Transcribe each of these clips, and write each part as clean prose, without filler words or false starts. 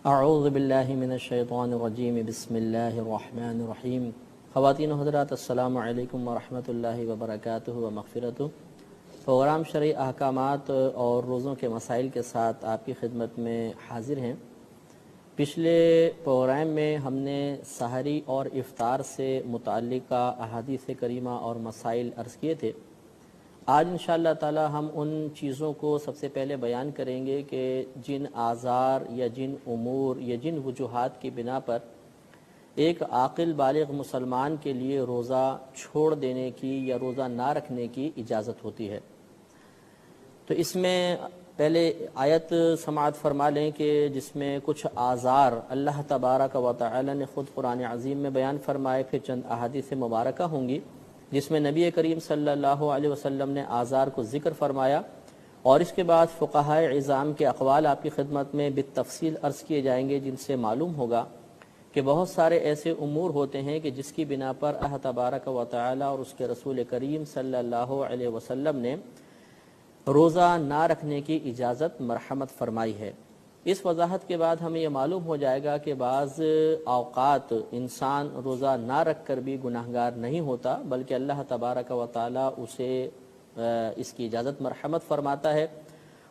اعوذ باللہ من الشیطان الرجیم بسم اللہ الرحمن الرحیم۔ خواتین و حضرات، السلام علیکم ورحمۃ اللہ وبرکاتہ و مغفرتہ۔ پروگرام شرعی احکامات اور روزوں کے مسائل کے ساتھ آپ کی خدمت میں حاضر ہیں۔ پچھلے پروگرام میں ہم نے سحری اور افطار سے متعلقہ احادیث کریمہ اور مسائل عرض کیے تھے۔ آج انشاءاللہ تعالی ہم ان چیزوں کو سب سے پہلے بیان کریں گے کہ جن آزار یا جن امور یا جن وجوہات کی بنا پر ایک عاقل بالغ مسلمان کے لیے روزہ چھوڑ دینے کی یا روزہ نہ رکھنے کی اجازت ہوتی ہے۔ تو اس میں پہلے آیت سماعت فرما لیں کہ جس میں کچھ آزار اللہ تبارک و تعالی نے خود قرآن عظیم میں بیان فرمائے، پھر چند احادیث مبارکہ ہوں گی جس میں نبی کریم صلی اللہ علیہ وسلم نے آزار کو ذکر فرمایا، اور اس کے بعد فقہائے عظام کے اقوال آپ کی خدمت میں بالتفصیل عرض کیے جائیں گے، جن سے معلوم ہوگا کہ بہت سارے ایسے امور ہوتے ہیں کہ جس کی بنا پر اللہ تبارک و تعالی اور اس کے رسول کریم صلی اللہ علیہ وسلم نے روزہ نہ رکھنے کی اجازت مرحمت فرمائی ہے۔ اس وضاحت کے بعد ہمیں یہ معلوم ہو جائے گا کہ بعض اوقات انسان روزہ نہ رکھ کر بھی گناہگار نہیں ہوتا، بلکہ اللہ تبارک و تعالی اسے اس کی اجازت مرحمت فرماتا ہے،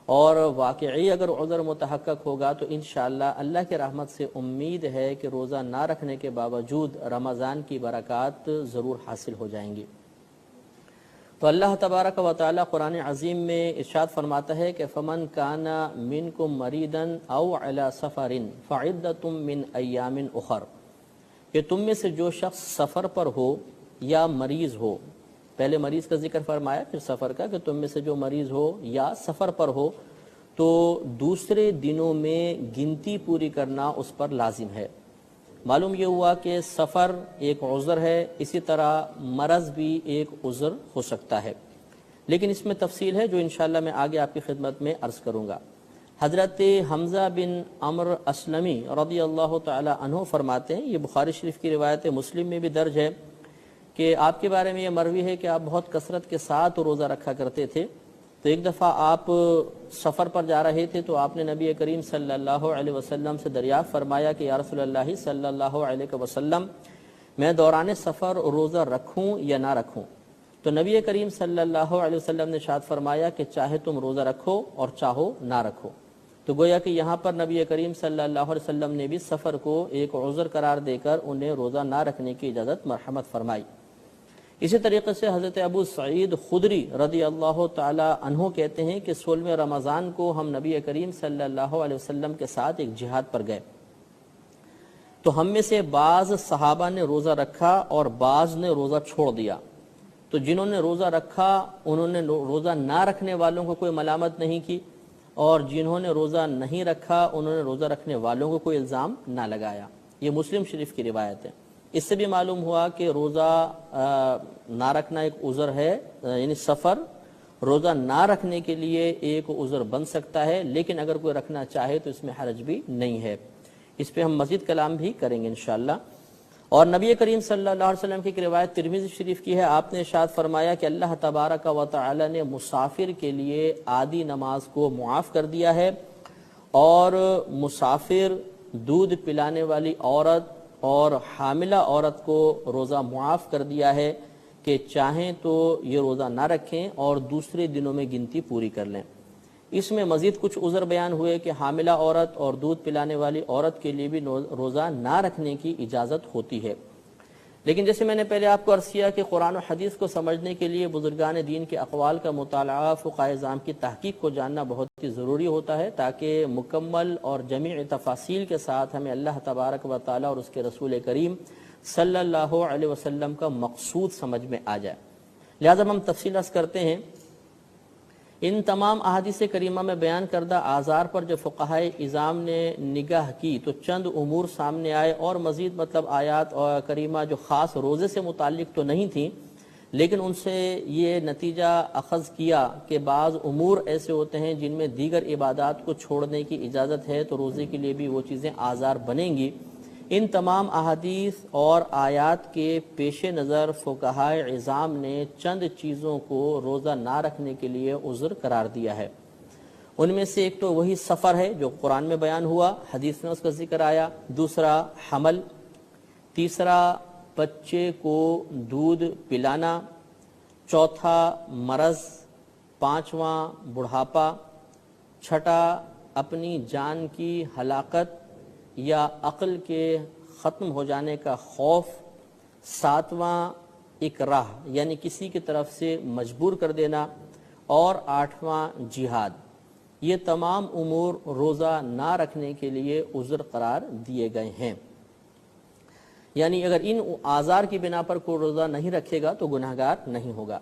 اور واقعی اگر عذر متحقق ہوگا تو انشاءاللہ اللہ کی رحمت سے امید ہے کہ روزہ نہ رکھنے کے باوجود رمضان کی برکات ضرور حاصل ہو جائیں گی۔ تو اللہ تبارک و تعالی قرآن عظیم میں ارشاد فرماتا ہے کہ فمن کان منکم مریضا او علی سفر فعدۃ من ایام اخر، کہ تم میں سے جو شخص سفر پر ہو یا مریض ہو، پہلے مریض کا ذکر فرمایا پھر سفر کا، کہ تم میں سے جو مریض ہو یا سفر پر ہو تو دوسرے دنوں میں گنتی پوری کرنا اس پر لازم ہے۔ معلوم یہ ہوا کہ سفر ایک عذر ہے، اسی طرح مرض بھی ایک عذر ہو سکتا ہے، لیکن اس میں تفصیل ہے جو انشاءاللہ میں آگے آپ کی خدمت میں عرض کروں گا۔ حضرت حمزہ بن عمرو اسلمی رضی اللہ تعالی عنہ فرماتے ہیں، یہ بخاری شریف کی روایت ہے، مسلم میں بھی درج ہے، کہ آپ کے بارے میں یہ مروی ہے کہ آپ بہت کثرت کے ساتھ روزہ رکھا کرتے تھے۔ تو ایک دفعہ آپ سفر پر جا رہے تھے تو آپ نے نبی کریم صلی اللہ علیہ وسلم سے دریافت فرمایا کہ یا رسول اللہ صلی اللہ علیہ وسلم، میں دوران سفر روزہ رکھوں یا نہ رکھوں؟ تو نبی کریم صلی اللہ علیہ وسلم نے ارشاد فرمایا کہ چاہے تم روزہ رکھو اور چاہو نہ رکھو۔ تو گویا کہ یہاں پر نبی کریم صلی اللہ علیہ وسلم نے بھی سفر کو ایک عذر قرار دے کر انہیں روزہ نہ رکھنے کی اجازت مرحمت فرمائی۔ اسی طریقے سے حضرت ابو سعید خدری رضی اللہ تعالی عنہ کہتے ہیں کہ 16 رمضان کو ہم نبی کریم صلی اللہ علیہ وسلم کے ساتھ ایک جہاد پر گئے، تو ہم میں سے بعض صحابہ نے روزہ رکھا اور بعض نے روزہ چھوڑ دیا۔ تو جنہوں نے روزہ رکھا انہوں نے روزہ نہ رکھنے والوں کو کوئی ملامت نہیں کی، اور جنہوں نے روزہ نہیں رکھا انہوں نے روزہ رکھنے والوں کو کوئی الزام نہ لگایا۔ یہ مسلم شریف کی روایت ہے۔ اس سے بھی معلوم ہوا کہ روزہ نہ رکھنا ایک عذر ہے، یعنی سفر روزہ نہ رکھنے کے لیے ایک عذر بن سکتا ہے، لیکن اگر کوئی رکھنا چاہے تو اس میں حرج بھی نہیں ہے۔ اس پہ ہم مزید کلام بھی کریں گے انشاءاللہ۔ اور نبی کریم صلی اللہ علیہ وسلم کی ایک روایت ترمذی شریف کی ہے، آپ نے ارشاد فرمایا کہ اللہ تبارک و تعالی نے مسافر کے لیے آدھی نماز کو معاف کر دیا ہے، اور مسافر، دودھ پلانے والی عورت اور حاملہ عورت کو روزہ معاف کر دیا ہے کہ چاہیں تو یہ روزہ نہ رکھیں اور دوسرے دنوں میں گنتی پوری کر لیں۔ اس میں مزید کچھ عذر بیان ہوئے کہ حاملہ عورت اور دودھ پلانے والی عورت کے لیے بھی روزہ نہ رکھنے کی اجازت ہوتی ہے۔ لیکن جیسے میں نے پہلے آپ کو عرض کیا کہ قرآن و حدیث کو سمجھنے کے لیے بزرگان دین کے اقوال کا مطالعہ، فقہائے اعظام کی تحقیق کو جاننا بہت ہی ضروری ہوتا ہے، تاکہ مکمل اور جمیع تفاصیل کے ساتھ ہمیں اللہ تبارک و تعالی اور اس کے رسول کریم صلی اللہ علیہ وسلم کا مقصود سمجھ میں آ جائے۔ لہذا ہم تفصیل عرض کرتے ہیں۔ ان تمام احادیث کریمہ میں بیان کردہ آزار پر جو فقہائے اعظام نے نگاہ کی تو چند امور سامنے آئے، اور مزید آیات اور کریمہ جو خاص روزے سے متعلق تو نہیں تھیں، لیکن ان سے یہ نتیجہ اخذ کیا کہ بعض امور ایسے ہوتے ہیں جن میں دیگر عبادات کو چھوڑنے کی اجازت ہے، تو روزے کے لیے بھی وہ چیزیں آزار بنیں گی۔ ان تمام احادیث اور آیات کے پیش نظر فقہائے عظام نے چند چیزوں کو روزہ نہ رکھنے کے لیے عذر قرار دیا ہے، ان میں سے ایک تو وہی سفر ہے جو قرآن میں بیان ہوا، حدیث میں اس کا ذکر آیا، دوسرا حمل، تیسرا بچے کو دودھ پلانا، چوتھا مرض، پانچواں بڑھاپا، چھٹا اپنی جان کی ہلاکت یا عقل کے ختم ہو جانے کا خوف، ساتواں اکراہ یعنی کسی کی طرف سے مجبور کر دینا، اور آٹھواں جہاد۔ یہ تمام امور روزہ نہ رکھنے کے لیے عذر قرار دیے گئے ہیں، یعنی اگر ان آزار کی بنا پر کوئی روزہ نہیں رکھے گا تو گناہگار نہیں ہوگا،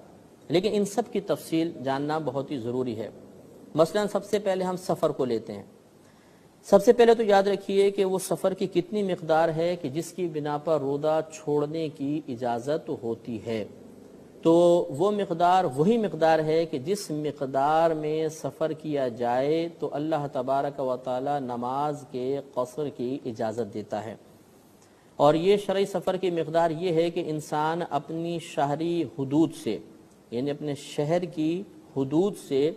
لیکن ان سب کی تفصیل جاننا بہت ہی ضروری ہے۔ مثلا سب سے پہلے ہم سفر کو لیتے ہیں۔ سب سے پہلے تو یاد رکھیے کہ وہ سفر کی کتنی مقدار ہے کہ جس کی بنا پر روزہ چھوڑنے کی اجازت ہوتی ہے، تو وہ مقدار وہی مقدار ہے کہ جس مقدار میں سفر کیا جائے تو اللہ تبارک و تعالی نماز کے قصر کی اجازت دیتا ہے۔ اور یہ شرعی سفر کی مقدار یہ ہے کہ انسان اپنی شہری حدود سے یعنی اپنے شہر کی حدود سے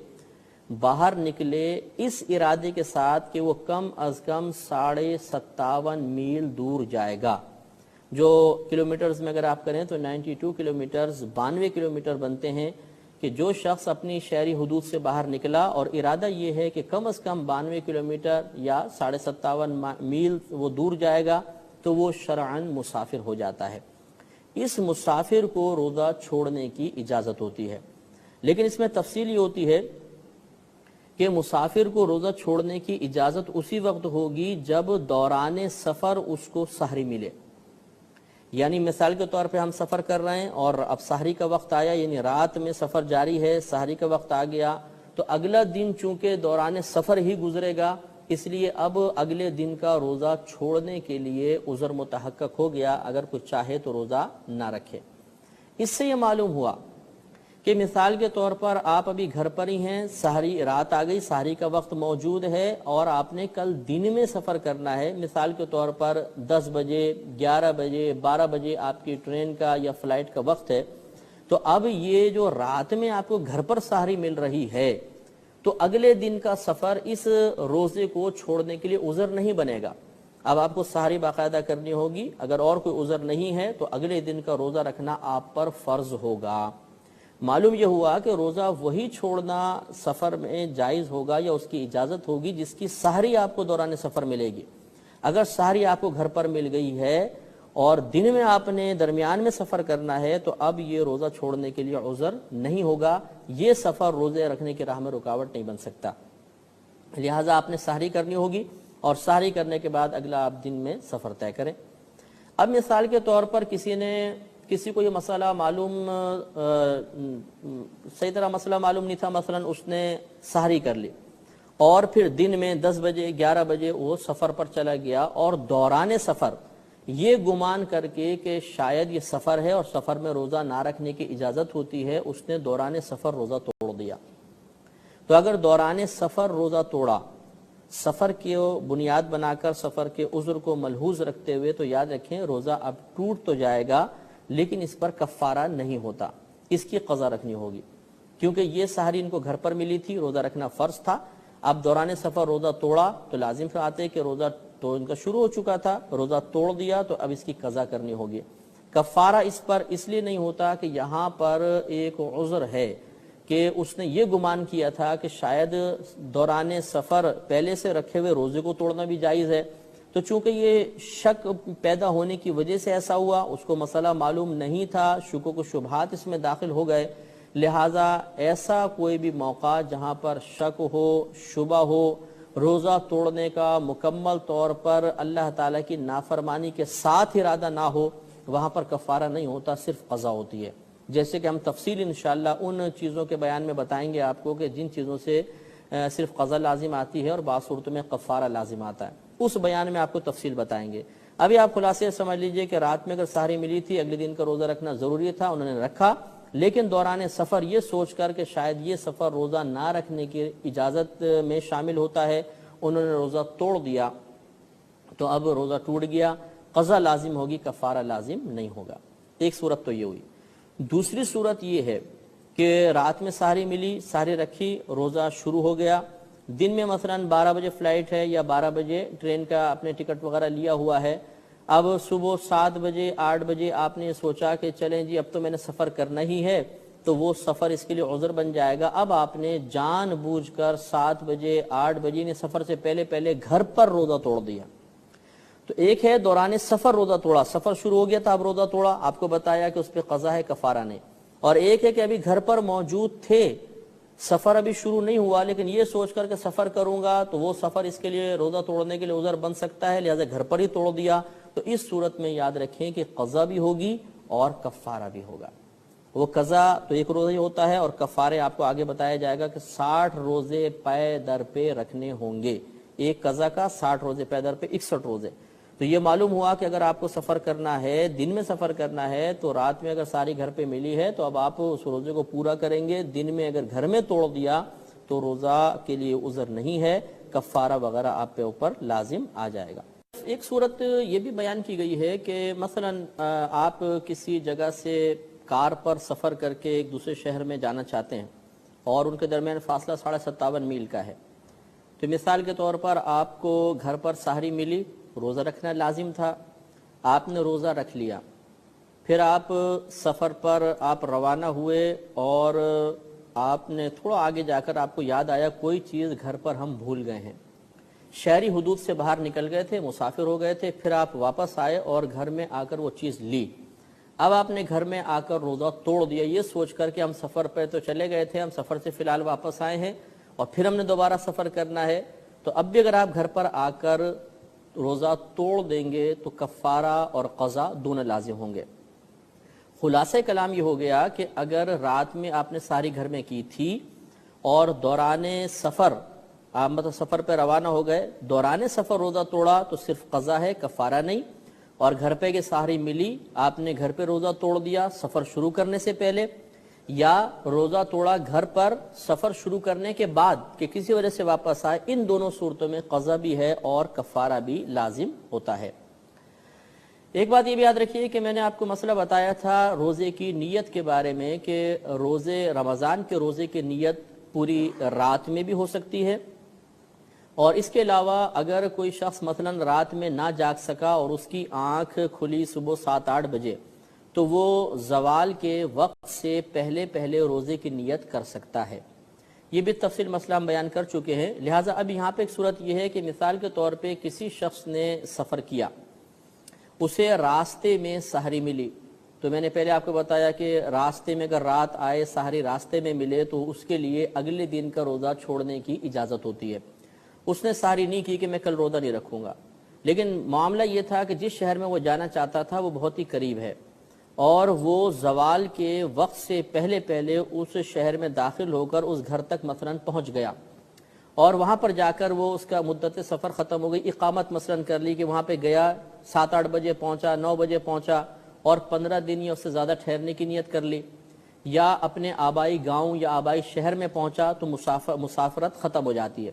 باہر نکلے اس ارادے کے ساتھ کہ وہ کم از کم 57.5 میل دور جائے گا، جو کلومیٹرز میں اگر آپ کریں تو 92 کلومیٹرز 92 کلومیٹر بنتے ہیں، کہ جو شخص اپنی شہری حدود سے باہر نکلا اور ارادہ یہ ہے کہ کم از کم 92 کلومیٹر یا 57.5 میل وہ دور جائے گا تو وہ شرعاً مسافر ہو جاتا ہے۔ اس مسافر کو روزہ چھوڑنے کی اجازت ہوتی ہے، لیکن اس میں تفصیل یہ ہوتی ہے کہ مسافر کو روزہ چھوڑنے کی اجازت اسی وقت ہوگی جب دوران سفر اس کو سحری ملے۔ یعنی مثال کے طور پہ ہم سفر کر رہے ہیں اور اب سحری کا وقت آیا، یعنی رات میں سفر جاری ہے، سحری کا وقت آ گیا، تو اگلا دن چونکہ دوران سفر ہی گزرے گا، اس لیے اب اگلے دن کا روزہ چھوڑنے کے لیے عذر متحقق ہو گیا، اگر کوئی چاہے تو روزہ نہ رکھے۔ اس سے یہ معلوم ہوا کہ مثال کے طور پر آپ ابھی گھر پر ہی ہیں، سحری رات آ گئی، سحری کا وقت موجود ہے اور آپ نے کل دن میں سفر کرنا ہے، مثال کے طور پر 10 بجے 11 بجے 12 بجے آپ کی ٹرین کا یا فلائٹ کا وقت ہے، تو اب یہ جو رات میں آپ کو گھر پر سحری مل رہی ہے تو اگلے دن کا سفر اس روزے کو چھوڑنے کے لیے عذر نہیں بنے گا۔ اب آپ کو سحری باقاعدہ کرنی ہوگی، اگر اور کوئی عذر نہیں ہے تو اگلے دن کا روزہ رکھنا آپ پر فرض ہوگا۔ معلوم یہ ہوا کہ روزہ وہی چھوڑنا سفر میں جائز ہوگا یا اس کی اجازت ہوگی جس کی سحری آپ کو دوران سفر ملے گی۔ اگر سحری آپ کو گھر پر مل گئی ہے اور دن میں آپ نے درمیان میں سفر کرنا ہے تو اب یہ روزہ چھوڑنے کے لیے عذر نہیں ہوگا، یہ سفر روزے رکھنے کی راہ میں رکاوٹ نہیں بن سکتا، لہٰذا آپ نے سحری کرنی ہوگی اور سحری کرنے کے بعد اگلا آپ دن میں سفر طے کریں۔ اب مثال کے طور پر کسی کو یہ مسئلہ معلوم صحیح طرح مسئلہ معلوم نہیں تھا، مثلا اس نے سحری کر لی اور پھر دن میں 10 بجے 11 بجے وہ سفر پر چلا گیا اور دوران سفر یہ گمان کر کے کہ شاید یہ سفر ہے اور سفر میں روزہ نہ رکھنے کی اجازت ہوتی ہے، اس نے دوران سفر روزہ توڑ دیا۔ تو اگر دوران سفر روزہ توڑا، سفر کی بنیاد بنا کر سفر کے عذر کو ملحوظ رکھتے ہوئے، تو یاد رکھیں روزہ اب ٹوٹ تو جائے گا لیکن اس پر کفارہ نہیں ہوتا، اس کی قضا رکھنی ہوگی، کیونکہ یہ سحری ان کو گھر پر ملی تھی، روزہ رکھنا فرض تھا۔ اب دوران سفر روزہ توڑا تو لازم سے آتے کہ روزہ تو ان کا شروع ہو چکا تھا، روزہ توڑ دیا تو اب اس کی قضا کرنی ہوگی۔ کفارہ اس پر اس لیے نہیں ہوتا کہ یہاں پر ایک عذر ہے کہ اس نے یہ گمان کیا تھا کہ شاید دوران سفر پہلے سے رکھے ہوئے روزے کو توڑنا بھی جائز ہے، تو چونکہ یہ شک پیدا ہونے کی وجہ سے ایسا ہوا، اس کو مسئلہ معلوم نہیں تھا، شکوک و شبہات اس میں داخل ہو گئے، لہٰذا ایسا کوئی بھی موقع جہاں پر شک ہو شبہ ہو، روزہ توڑنے کا مکمل طور پر اللہ تعالیٰ کی نافرمانی کے ساتھ ارادہ نہ ہو، وہاں پر کفارہ نہیں ہوتا، صرف قضا ہوتی ہے۔ جیسے کہ ہم تفصیل انشاءاللہ ان چیزوں کے بیان میں بتائیں گے آپ کو کہ جن چیزوں سے صرف قضا لازم آتی ہے اور بعض صورتوں میں کفارہ لازم آتا ہے، اس بیان میں آپ کو تفصیل بتائیں گے۔ ابھی آپ خلاصے سمجھ لیجئے کہ رات میں اگر سحری ملی تھی، اگلے دن کا روزہ رکھنا ضروری تھا، انہوں نے رکھا، لیکن دوران سفر یہ سوچ کر کہ شاید یہ سفر روزہ نہ رکھنے کی اجازت میں شامل ہوتا ہے، انہوں نے روزہ توڑ دیا، تو اب روزہ ٹوٹ گیا، قضا لازم ہوگی، کفارہ لازم نہیں ہوگا۔ ایک صورت تو یہ ہوئی۔ دوسری صورت یہ ہے کہ رات میں سحری ملی، سحری رکھی، روزہ شروع ہو گیا، دن میں مثلاً 12 بجے فلائٹ ہے یا 12 بجے ٹرین کا اپنے ٹکٹ وغیرہ لیا ہوا ہے، اب صبح 7 بجے 8 بجے آپ نے سوچا کہ چلیں جی اب تو میں نے سفر کرنا ہی ہے، تو وہ سفر اس کے لیے عذر بن جائے گا۔ اب آپ نے جان بوجھ کر 7 بجے 8 بجے نے سفر سے پہلے پہلے گھر پر روزہ توڑ دیا، تو ایک ہے دوران سفر روزہ توڑا، سفر شروع ہو گیا تھا اب روزہ توڑا، آپ کو بتایا کہ اس پہ قضا ہے کفارہ نہیں، اور ایک ہے کہ ابھی گھر پر موجود تھے، سفر ابھی شروع نہیں ہوا لیکن یہ سوچ کر کہ سفر کروں گا تو وہ سفر اس کے لیے روزہ توڑنے کے لیے عذر بن سکتا ہے، لہٰذا گھر پر ہی توڑ دیا، تو اس صورت میں یاد رکھیں کہ قضا بھی ہوگی اور کفارہ بھی ہوگا۔ وہ قضا تو ایک روزہ ہی ہوتا ہے اور کفارے آپ کو آگے بتایا جائے گا کہ 60 روزے پے در پہ رکھنے ہوں گے، ایک قضا کا 60 روزے پے در پہ 61 روزے۔ تو یہ معلوم ہوا کہ اگر آپ کو سفر کرنا ہے، دن میں سفر کرنا ہے، تو رات میں اگر ساری گھر پہ ملی ہے تو اب آپ اس روزے کو پورا کریں گے، دن میں اگر گھر میں توڑ دیا تو روزہ کے لیے عذر نہیں ہے، کفارہ وغیرہ آپ پہ اوپر لازم آ جائے گا۔ ایک صورت یہ بھی بیان کی گئی ہے کہ مثلا آپ کسی جگہ سے کار پر سفر کر کے ایک دوسرے شہر میں جانا چاہتے ہیں اور ان کے درمیان فاصلہ 57.5 میل کا ہے، تو مثال کے طور پر آپ کو گھر پر سحری ملی، روزہ رکھنا لازم تھا، آپ نے روزہ رکھ لیا، پھر آپ سفر پر آپ روانہ ہوئے اور آپ نے تھوڑا آگے جا کر آپ کو یاد آیا کوئی چیز گھر پر ہم بھول گئے ہیں، شہری حدود سے باہر نکل گئے تھے، مسافر ہو گئے تھے، پھر آپ واپس آئے اور گھر میں آ کر وہ چیز لی، اب آپ نے گھر میں آ کر روزہ توڑ دیا یہ سوچ کر کہ ہم سفر پہ تو چلے گئے تھے، ہم سفر سے فی الحال واپس آئے ہیں اور پھر ہم نے دوبارہ سفر کرنا ہے، تو اب بھی اگر آپ گھر پر آ کر روزہ توڑ دیں گے تو کفارہ اور قضا دونوں لازم ہوں گے۔ خلاصہ کلام یہ ہو گیا کہ اگر رات میں آپ نے ساری گھر میں کی تھی اور دوران سفر آپ مطلب سفر پہ روانہ ہو گئے، دوران سفر روزہ توڑا تو صرف قضا ہے، کفارہ نہیں، اور گھر پہ کے سحری ملی، آپ نے گھر پہ روزہ توڑ دیا سفر شروع کرنے سے پہلے، یا روزہ توڑا گھر پر سفر شروع کرنے کے بعد کہ کسی وجہ سے واپس آئے، ان دونوں صورتوں میں قضا بھی ہے اور کفارہ بھی لازم ہوتا ہے۔ ایک بات یہ بھی یاد رکھیے کہ میں نے آپ کو مسئلہ بتایا تھا روزے کی نیت کے بارے میں کہ روزے رمضان کے روزے کی نیت پوری رات میں بھی ہو سکتی ہے، اور اس کے علاوہ اگر کوئی شخص مثلا رات میں نہ جاگ سکا اور اس کی آنکھ کھلی صبح 7-8 بجے تو وہ زوال کے وقت سے پہلے پہلے روزے کی نیت کر سکتا ہے، یہ بھی تفصیل مسئلہ ہم بیان کر چکے ہیں۔ لہٰذا اب یہاں پہ ایک صورت یہ ہے کہ مثال کے طور پہ کسی شخص نے سفر کیا، اسے راستے میں سحری ملی، تو میں نے پہلے آپ کو بتایا کہ راستے میں اگر رات آئے سحری راستے میں ملے تو اس کے لیے اگلے دن کا روزہ چھوڑنے کی اجازت ہوتی ہے۔ اس نے سحری نہیں کی کہ میں کل روزہ نہیں رکھوں گا، لیکن معاملہ یہ تھا کہ جس شہر میں وہ جانا چاہتا تھا وہ بہت ہی قریب ہے اور وہ زوال کے وقت سے پہلے پہلے اس شہر میں داخل ہو کر اس گھر تک مثلا پہنچ گیا، اور وہاں پر جا کر وہ اس کا مدت سفر ختم ہو گئی، اقامت مثلا کر لی کہ وہاں پہ گیا 7-8 بجے پہنچا، 9 بجے پہنچا اور 15 دن یا اس سے زیادہ ٹھہرنے کی نیت کر لی، یا اپنے آبائی گاؤں یا آبائی شہر میں پہنچا تو مسافرت ختم ہو جاتی ہے۔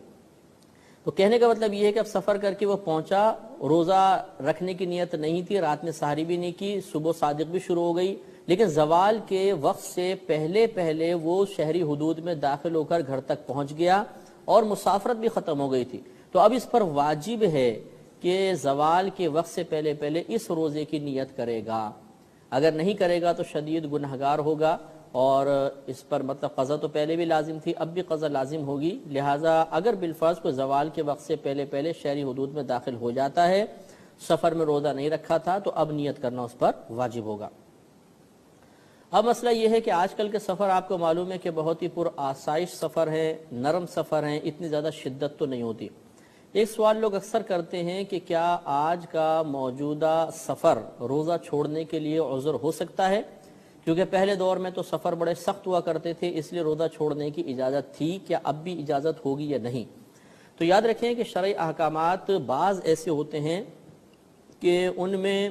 تو کہنے کا مطلب یہ ہے کہ اب سفر کر کے وہ پہنچا، روزہ رکھنے کی نیت نہیں تھی، رات میں سحری بھی نہیں کی، صبح صادق بھی شروع ہو گئی، لیکن زوال کے وقت سے پہلے پہلے وہ شہری حدود میں داخل ہو کر گھر تک پہنچ گیا اور مسافرت بھی ختم ہو گئی تھی، تو اب اس پر واجب ہے کہ زوال کے وقت سے پہلے پہلے اس روزے کی نیت کرے گا، اگر نہیں کرے گا تو شدید گنہگار ہوگا، اور اس پر مطلب قضا تو پہلے بھی لازم تھی اب بھی قضا لازم ہوگی۔ لہٰذا اگر بالفرض کو زوال کے وقت سے پہلے پہلے شہری حدود میں داخل ہو جاتا ہے، سفر میں روزہ نہیں رکھا تھا، تو اب نیت کرنا اس پر واجب ہوگا۔ اب مسئلہ یہ ہے کہ آج کل کے سفر آپ کو معلوم ہے کہ بہت ہی پر آسائش سفر ہے، نرم سفر ہیں، اتنی زیادہ شدت تو نہیں ہوتی۔ ایک سوال لوگ اکثر کرتے ہیں کہ کیا آج کا موجودہ سفر روزہ چھوڑنے کے لیے عذر ہو سکتا ہے؟ کیونکہ پہلے دور میں تو سفر بڑے سخت ہوا کرتے تھے، اس لیے روزہ چھوڑنے کی اجازت تھی، کیا اب بھی اجازت ہوگی یا نہیں؟ تو یاد رکھیں کہ شرعی احکامات بعض ایسے ہوتے ہیں کہ ان میں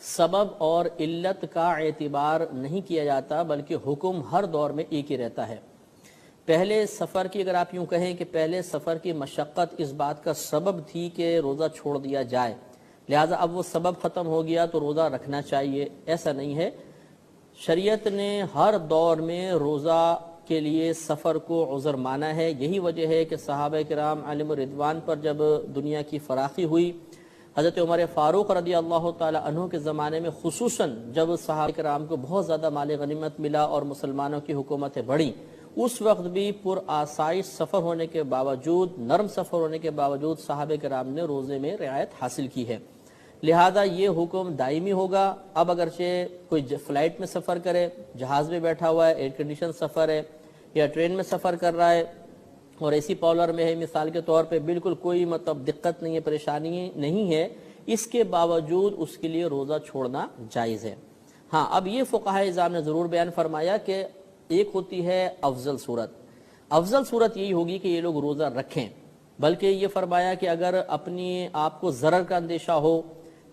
سبب اور علت کا اعتبار نہیں کیا جاتا، بلکہ حکم ہر دور میں ایک ہی رہتا ہے۔ پہلے سفر کی اگر آپ یوں کہیں کہ پہلے سفر کی مشقت اس بات کا سبب تھی کہ روزہ چھوڑ دیا جائے، لہٰذا اب وہ سبب ختم ہو گیا تو روزہ رکھنا چاہیے، ایسا نہیں ہے۔ شریعت نے ہر دور میں روزہ کے لیے سفر کو عذر مانا ہے۔ یہی وجہ ہے کہ صحابہ کرام علیہم الرضوان پر جب دنیا کی فراخی ہوئی، حضرت عمر فاروق رضی اللہ تعالی عنہ کے زمانے میں خصوصاً جب صحابہ کرام کو بہت زیادہ مال غنیمت ملا اور مسلمانوں کی حکومتیں بڑھیں، اس وقت بھی پر آسائش سفر ہونے کے باوجود، نرم سفر ہونے کے باوجود صحابہ کرام نے روزے میں رعایت حاصل کی ہے۔ لہذا یہ حکم دائمی ہوگا۔ اب اگرچہ کوئی فلائٹ میں سفر کرے، جہاز میں بیٹھا ہوا ہے، ایئر کنڈیشن سفر ہے، یا ٹرین میں سفر کر رہا ہے اور اے سی پارلر میں ہے مثال کے طور پہ، بالکل کوئی دقت نہیں ہے، پریشانی نہیں ہے، اس کے باوجود اس کے لیے روزہ چھوڑنا جائز ہے۔ ہاں، اب یہ فقہائے اعظام نے ضرور بیان فرمایا کہ ایک ہوتی ہے افضل صورت۔ افضل صورت یہی ہوگی کہ یہ لوگ روزہ رکھیں، بلکہ یہ فرمایا کہ اگر اپنی آپ کو ضرر کا اندیشہ ہو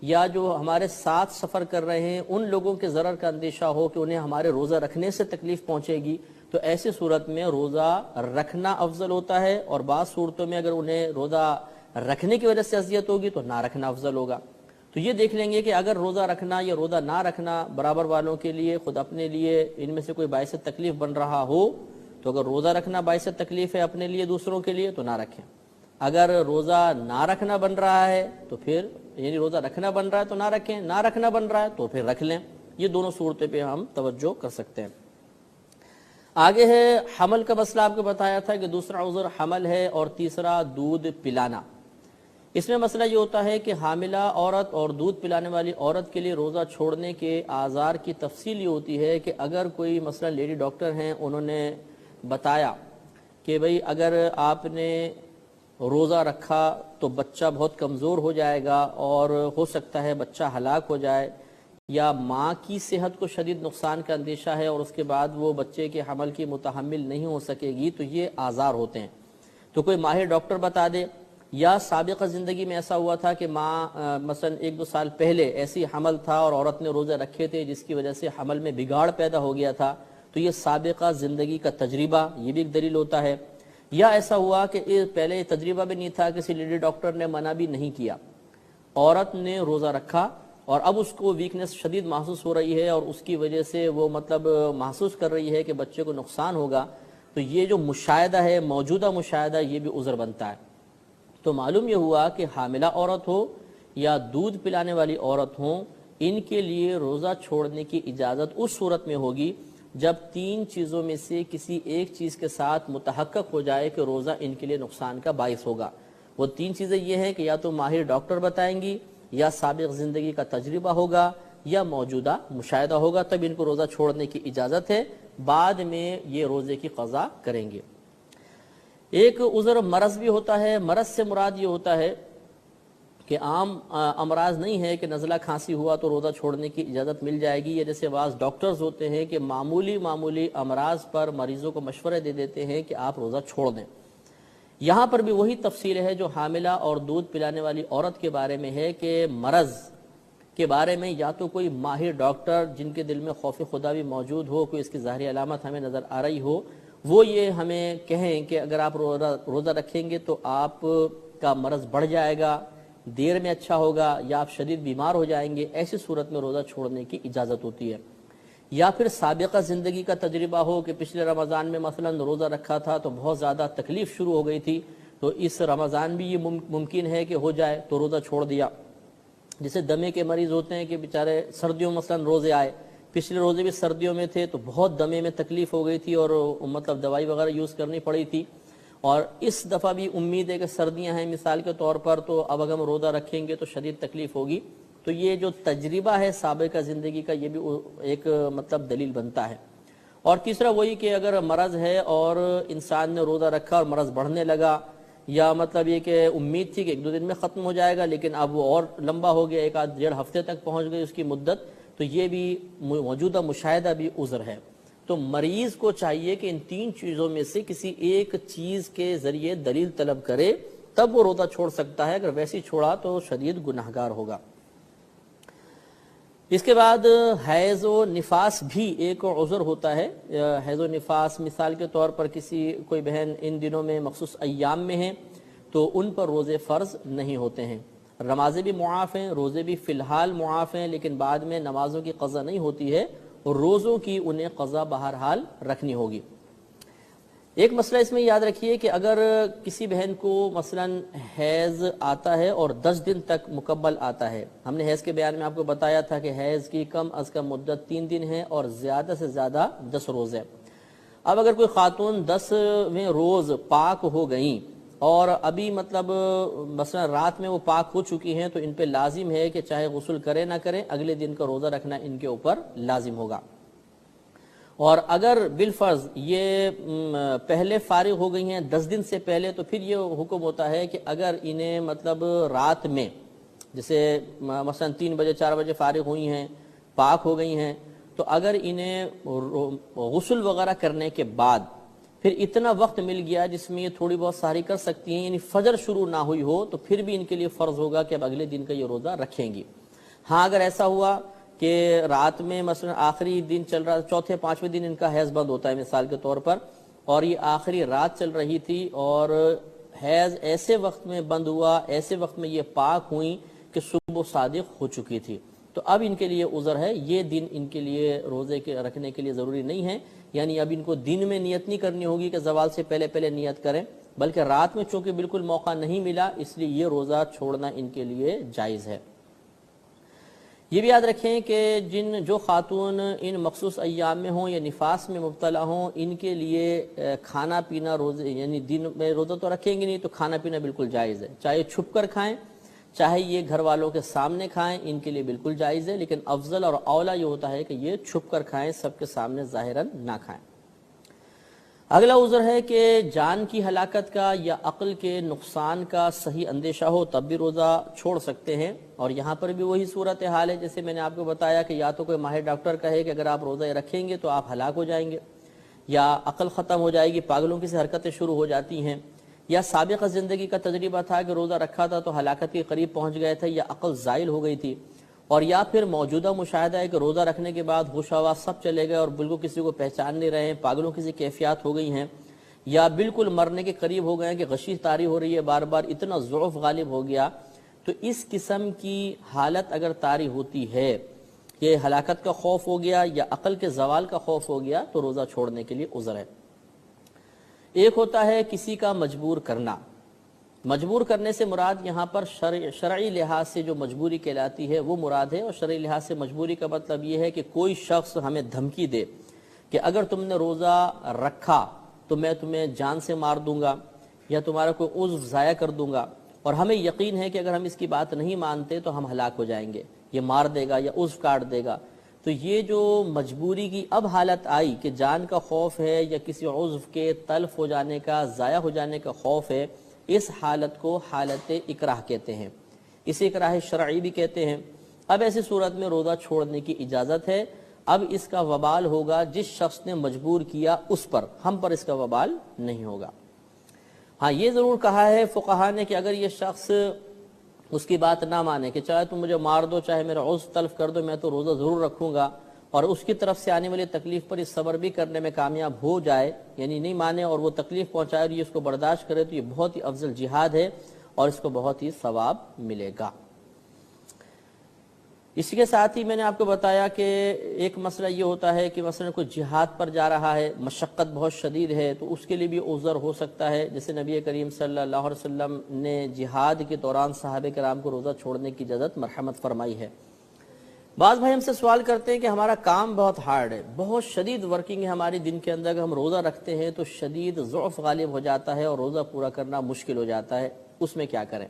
یا جو ہمارے ساتھ سفر کر رہے ہیں ان لوگوں کے ضرر کا اندیشہ ہو کہ انہیں ہمارے روزہ رکھنے سے تکلیف پہنچے گی، تو ایسی صورت میں روزہ رکھنا افضل ہوتا ہے، اور بعض صورتوں میں اگر انہیں روزہ رکھنے کی وجہ سے اذیت ہوگی تو نہ رکھنا افضل ہوگا۔ تو یہ دیکھ لیں گے کہ اگر روزہ رکھنا یا روزہ نہ رکھنا برابر والوں کے لیے، خود اپنے لیے ان میں سے کوئی باعث تکلیف بن رہا ہو تو اگر روزہ رکھنا باعث تکلیف ہے اپنے لیے دوسروں کے لیے تو نہ رکھیں۔ اگر روزہ نہ رکھنا بن رہا ہے تو پھر یعنی روزہ رکھنا بن رہا ہے تو نہ رکھیں، نہ رکھنا بن رہا ہے تو پھر رکھ لیں۔ یہ دونوں صورتیں پہ ہم توجہ کر سکتے ہیں۔ آگے ہے حمل کا مسئلہ، آپ کو بتایا تھا کہ دوسرا عذر حمل ہے اور تیسرا دودھ پلانا۔ اس میں مسئلہ یہ ہوتا ہے کہ حاملہ عورت اور دودھ پلانے والی عورت کے لیے روزہ چھوڑنے کے آزار کی تفصیل یہ ہوتی ہے کہ اگر کوئی مثلا لیڈی ڈاکٹر ہیں، انہوں نے بتایا کہ بھئی اگر آپ نے روزہ رکھا تو بچہ بہت کمزور ہو جائے گا اور ہو سکتا ہے بچہ ہلاک ہو جائے، یا ماں کی صحت کو شدید نقصان کا اندیشہ ہے اور اس کے بعد وہ بچے کے حمل کی متحمل نہیں ہو سکے گی، تو یہ آزار ہوتے ہیں۔ تو کوئی ماہر ڈاکٹر بتا دے، یا سابقہ زندگی میں ایسا ہوا تھا کہ ماں مثلا 1-2 سال پہلے ایسی حمل تھا اور عورت نے روزے رکھے تھے جس کی وجہ سے حمل میں بگاڑ پیدا ہو گیا تھا، تو یہ سابقہ زندگی کا تجربہ یہ بھی ایک دلیل ہوتا ہے۔ یا ایسا ہوا کہ پہلے تجربہ بھی نہیں تھا، کسی لیڈی ڈاکٹر نے منع بھی نہیں کیا، عورت نے روزہ رکھا اور اب اس کو ویکنس شدید محسوس ہو رہی ہے اور اس کی وجہ سے وہ محسوس کر رہی ہے کہ بچے کو نقصان ہوگا، تو یہ جو مشاہدہ ہے، موجودہ مشاہدہ، یہ بھی عذر بنتا ہے۔ تو معلوم یہ ہوا کہ حاملہ عورت ہو یا دودھ پلانے والی عورت ہوں، ان کے لیے روزہ چھوڑنے کی اجازت اس صورت میں ہوگی جب 3 چیزوں میں سے کسی ایک چیز کے ساتھ متحقق ہو جائے کہ روزہ ان کے لیے نقصان کا باعث ہوگا۔ وہ 3 چیزیں یہ ہیں کہ یا تو ماہر ڈاکٹر بتائیں گی، یا سابق زندگی کا تجربہ ہوگا، یا موجودہ مشاہدہ ہوگا، تب ان کو روزہ چھوڑنے کی اجازت ہے، بعد میں یہ روزے کی قضا کریں گے۔ ایک عذر مرض بھی ہوتا ہے۔ مرض سے مراد یہ ہوتا ہے کہ عام امراض نہیں ہے کہ نزلہ کھانسی ہوا تو روزہ چھوڑنے کی اجازت مل جائے گی، یا جیسے بعض ڈاکٹرز ہوتے ہیں کہ معمولی امراض پر مریضوں کو مشورے دے دیتے ہیں کہ آپ روزہ چھوڑ دیں۔ یہاں پر بھی وہی تفصیل ہے جو حاملہ اور دودھ پلانے والی عورت کے بارے میں ہے کہ مرض کے بارے میں یا تو کوئی ماہر ڈاکٹر جن کے دل میں خوف خدا بھی موجود ہو، کوئی اس کی ظاہری علامت ہمیں نظر آ رہی ہو، وہ یہ ہمیں کہیں کہ اگر آپ روزہ رکھیں گے تو آپ کا مرض بڑھ جائے گا، دیر میں اچھا ہوگا، یا آپ شدید بیمار ہو جائیں گے، ایسی صورت میں روزہ چھوڑنے کی اجازت ہوتی ہے۔ یا پھر سابقہ زندگی کا تجربہ ہو کہ پچھلے رمضان میں مثلا روزہ رکھا تھا تو بہت زیادہ تکلیف شروع ہو گئی تھی، تو اس رمضان بھی یہ ممکن ہے کہ ہو جائے تو روزہ چھوڑ دیا۔ جیسے دمے کے مریض ہوتے ہیں کہ بیچارے سردیوں میں مثلا روزے آئے، پچھلے روزے بھی سردیوں میں تھے تو بہت دمے میں تکلیف ہو گئی تھی اور دوائی وغیرہ یوز کرنی پڑی تھی، اور اس دفعہ بھی امید ہے کہ سردیاں ہیں مثال کے طور پر، تو اب اگر ہم روزہ رکھیں گے تو شدید تکلیف ہوگی، تو یہ جو تجربہ ہے سابقہ زندگی کا یہ بھی ایک دلیل بنتا ہے۔ اور تیسرا وہی کہ اگر مرض ہے اور انسان نے روزہ رکھا اور مرض بڑھنے لگا، یا یہ کہ امید تھی کہ 1-2 دن میں ختم ہو جائے گا لیکن اب وہ اور لمبا ہو گیا، 1-1.5 ہفتے تک پہنچ گئی اس کی مدت، تو یہ بھی موجودہ مشاہدہ بھی عذر ہے۔ تو مریض کو چاہیے کہ ان 3 چیزوں میں سے کسی ایک چیز کے ذریعے دلیل طلب کرے، تب وہ روزہ چھوڑ سکتا ہے، اگر ویسے چھوڑا تو شدید گناہگار ہوگا۔ اس کے بعد حیض و نفاس بھی ایک عذر ہوتا ہے۔ حیض و نفاس مثال کے طور پر کوئی بہن ان دنوں میں مخصوص ایام میں ہیں تو ان پر روزے فرض نہیں ہوتے ہیں، نمازیں بھی معاف ہیں، روزے بھی فی الحال معاف ہیں، لیکن بعد میں نمازوں کی قضا نہیں ہوتی ہے اور روزوں کی انہیں قضا بہرحال رکھنی ہوگی۔ ایک مسئلہ اس میں یاد رکھیے کہ اگر کسی بہن کو مثلا حیض آتا ہے اور 10 دن تک مکمل آتا ہے، ہم نے حیض کے بیان میں آپ کو بتایا تھا کہ حیض کی کم از کم مدت 3 دن ہے اور زیادہ سے زیادہ 10 روز ہے۔ اب اگر کوئی خاتون 10ویں روز پاک ہو گئیں اور ابھی مطلب مثلا رات میں وہ پاک ہو چکی ہیں، تو ان پہ لازم ہے کہ چاہے غسل کرے نہ کریں، اگلے دن کا روزہ رکھنا ان کے اوپر لازم ہوگا۔ اور اگر بالفرض یہ پہلے فارغ ہو گئی ہیں 10 دن سے پہلے، تو پھر یہ حکم ہوتا ہے کہ اگر انہیں مطلب رات میں جیسے مثلا 3 بجے 4 بجے فارغ ہوئی ہیں، پاک ہو گئی ہیں، تو اگر انہیں غسل وغیرہ کرنے کے بعد پھر اتنا وقت مل گیا جس میں یہ تھوڑی بہت سحری کر سکتی ہیں، یعنی فجر شروع نہ ہوئی ہو، تو پھر بھی ان کے لیے فرض ہوگا کہ اب اگلے دن کا یہ روزہ رکھیں گی۔ ہاں اگر ایسا ہوا کہ رات میں مثلا آخری دن چل رہا، چوتھے 5ویں دن ان کا حیض بند ہوتا ہے مثال کے طور پر، اور یہ آخری رات چل رہی تھی اور حیض ایسے وقت میں بند ہوا، ایسے وقت میں یہ پاک ہوئیں کہ صبح صادق ہو چکی تھی، تو اب ان کے لیے عذر ہے، یہ دن ان کے لیے روزے کے رکھنے کے لیے ضروری نہیں ہے، یعنی اب ان کو دن میں نیت نہیں کرنی ہوگی کہ زوال سے پہلے پہلے نیت کریں، بلکہ رات میں چونکہ بالکل موقع نہیں ملا، اس لیے یہ روزہ چھوڑنا ان کے لیے جائز ہے۔ یہ بھی یاد رکھیں کہ جو خاتون ان مخصوص ایام میں ہوں یا نفاس میں مبتلا ہوں، ان کے لیے کھانا پینا روزے یعنی دن میں روزہ تو رکھیں گے نہیں، تو کھانا پینا بالکل جائز ہے، چاہے چھپ کر کھائیں چاہے یہ گھر والوں کے سامنے کھائیں، ان کے لیے بالکل جائز ہے، لیکن افضل اور اولا یہ ہوتا ہے کہ یہ چھپ کر کھائیں، سب کے سامنے ظاہراً نہ کھائیں۔ اگلا عذر ہے کہ جان کی ہلاکت کا یا عقل کے نقصان کا صحیح اندیشہ ہو، تب بھی روزہ چھوڑ سکتے ہیں، اور یہاں پر بھی وہی صورتحال ہے جیسے میں نے آپ کو بتایا کہ یا تو کوئی ماہر ڈاکٹر کہے کہ اگر آپ روزہ رکھیں گے تو آپ ہلاک ہو جائیں گے، یا عقل ختم ہو جائے گی، پاگلوں کی سی حرکتیں شروع ہو جاتی ہیں، یا سابقہ زندگی کا تجربہ تھا کہ روزہ رکھا تھا تو ہلاکت کے قریب پہنچ گئے تھے، یا عقل زائل ہو گئی تھی، اور یا پھر موجودہ مشاہدہ ہے کہ روزہ رکھنے کے بعد ہوش و حواس سب چلے گئے اور بالکل کسی کو پہچان نہیں رہے ہیں، پاگلوں کی سی کیفیات ہو گئی ہیں، یا بالکل مرنے کے قریب ہو گئے ہیں کہ غشی طاری ہو رہی ہے، بار بار اتنا ضعف غالب ہو گیا، تو اس قسم کی حالت اگر طاری ہوتی ہے کہ ہلاکت کا خوف ہو گیا یا عقل کے زوال کا خوف ہو گیا، تو روزہ چھوڑنے کے لیے عذر ہے۔ ایک ہوتا ہے کسی کا مجبور کرنا، مجبور کرنے سے مراد یہاں پر شرعی لحاظ سے جو مجبوری کہلاتی ہے وہ مراد ہے، اور شرعی لحاظ سے مجبوری کا مطلب یہ ہے کہ کوئی شخص ہمیں دھمکی دے کہ اگر تم نے روزہ رکھا تو میں تمہیں جان سے مار دوں گا یا تمہارا کوئی عضو ضائع کر دوں گا، اور ہمیں یقین ہے کہ اگر ہم اس کی بات نہیں مانتے تو ہم ہلاک ہو جائیں گے، یہ مار دے گا یا عضو کاٹ دے گا، تو یہ جو مجبوری کی اب حالت آئی کہ جان کا خوف ہے یا کسی عضو کے تلف ہو جانے کا، ضائع ہو جانے کا خوف ہے، اس حالت کو حالت اکراہ کہتے ہیں، اسے اکراہ شرعی بھی کہتے ہیں۔ اب ایسی صورت میں روزہ چھوڑنے کی اجازت ہے، اب اس کا وبال ہوگا جس شخص نے مجبور کیا اس پر، ہم پر اس کا وبال نہیں ہوگا۔ ہاں یہ ضرور کہا ہے فقہا نے کہ اگر یہ شخص اس کی بات نہ مانے کہ چاہے تم مجھے مار دو چاہے میرا عضو تلف کر دو، میں تو روزہ ضرور رکھوں گا، اور اس کی طرف سے آنے والی تکلیف پر اس صبر بھی کرنے میں کامیاب ہو جائے، یعنی نہیں مانے اور وہ تکلیف پہنچائے اور یہ اس کو برداشت کرے، تو یہ بہت ہی افضل جہاد ہے اور اس کو بہت ہی ثواب ملے گا۔ اسی کے ساتھ ہی میں نے آپ کو بتایا کہ ایک مسئلہ یہ ہوتا ہے کہ مثلا کوئی جہاد پر جا رہا ہے، مشقت بہت شدید ہے، تو اس کے لیے بھی عذر ہو سکتا ہے، جیسے نبی کریم صلی اللہ علیہ وسلم نے جہاد کے دوران صحابہ کرام کو روزہ چھوڑنے کی اجازت مرحمت فرمائی ہے۔ بعض بھائی ہم سے سوال کرتے ہیں کہ ہمارا کام بہت ہارڈ ہے، بہت شدید ورکنگ ہے ہماری دن کے اندر، اگر ہم روزہ رکھتے ہیں تو شدید ضعف غالب ہو جاتا ہے اور روزہ پورا کرنا مشکل ہو جاتا ہے، اس میں کیا کریں؟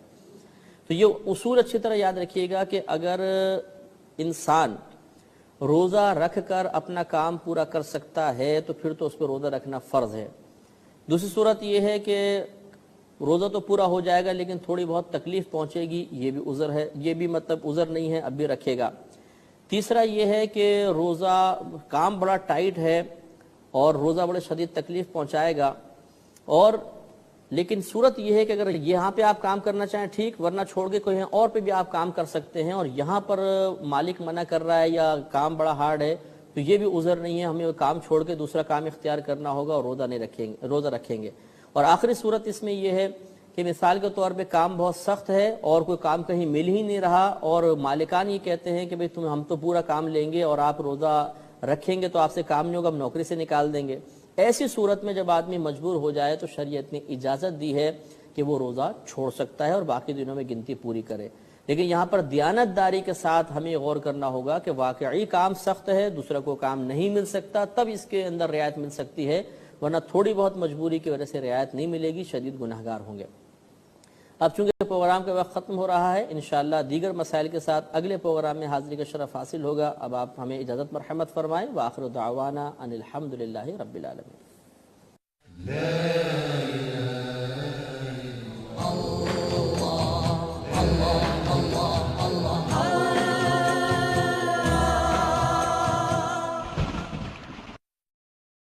تو یہ اصول اچھی طرح یاد رکھیے گا کہ اگر انسان روزہ رکھ کر اپنا کام پورا کر سکتا ہے تو پھر تو اس پہ روزہ رکھنا فرض ہے۔ دوسری صورت یہ ہے کہ روزہ تو پورا ہو جائے گا لیکن تھوڑی بہت تکلیف پہنچے گی، یہ بھی عذر ہے، یہ بھی مطلب عذر نہیں ہے، اب بھی رکھے گا۔ تیسرا یہ ہے کہ روزہ کام بڑا ٹائٹ ہے اور روزہ بڑے شدید تکلیف پہنچائے گا، اور لیکن صورت یہ ہے کہ اگر یہاں پہ آپ کام کرنا چاہیں ٹھیک، ورنہ چھوڑ کے کوئی اور پہ بھی آپ کام کر سکتے ہیں، اور یہاں پر مالک منع کر رہا ہے یا کام بڑا ہارڈ ہے تو یہ بھی عذر نہیں ہے، ہمیں کام چھوڑ کے دوسرا کام اختیار کرنا ہوگا اور روزہ رکھیں گے۔ اور آخری صورت اس میں یہ ہے کہ مثال کے طور پہ کام بہت سخت ہے اور کوئی کام کہیں مل ہی نہیں رہا، اور مالکان یہ کہتے ہیں کہ ہم تو پورا کام لیں گے اور آپ روزہ رکھیں گے تو آپ سے کام نہیں ہوگا، ہم نوکری سے نکال دیں گے، ایسی صورت میں جب آدمی مجبور ہو جائے تو شریعت نے اجازت دی ہے کہ وہ روزہ چھوڑ سکتا ہے اور باقی دنوں میں گنتی پوری کرے. لیکن یہاں پر دیانتداری کے ساتھ ہمیں غور کرنا ہوگا کہ واقعی کام سخت ہے, دوسرا کو کام نہیں مل سکتا, تب اس کے اندر رعایت مل سکتی ہے, ورنہ تھوڑی بہت مجبوری کی وجہ سے رعایت نہیں ملے گی, شدید گناہگار ہوں گے. اب چونکہ پروگرام کا وقت ختم ہو رہا ہے, انشاءاللہ دیگر مسائل کے ساتھ اگلے پروگرام میں حاضری کا شرف حاصل ہوگا. اب آپ ہمیں اجازت مرحمت فرمائیں. وآخر دعوانا ان الحمدللہ رب العالمین.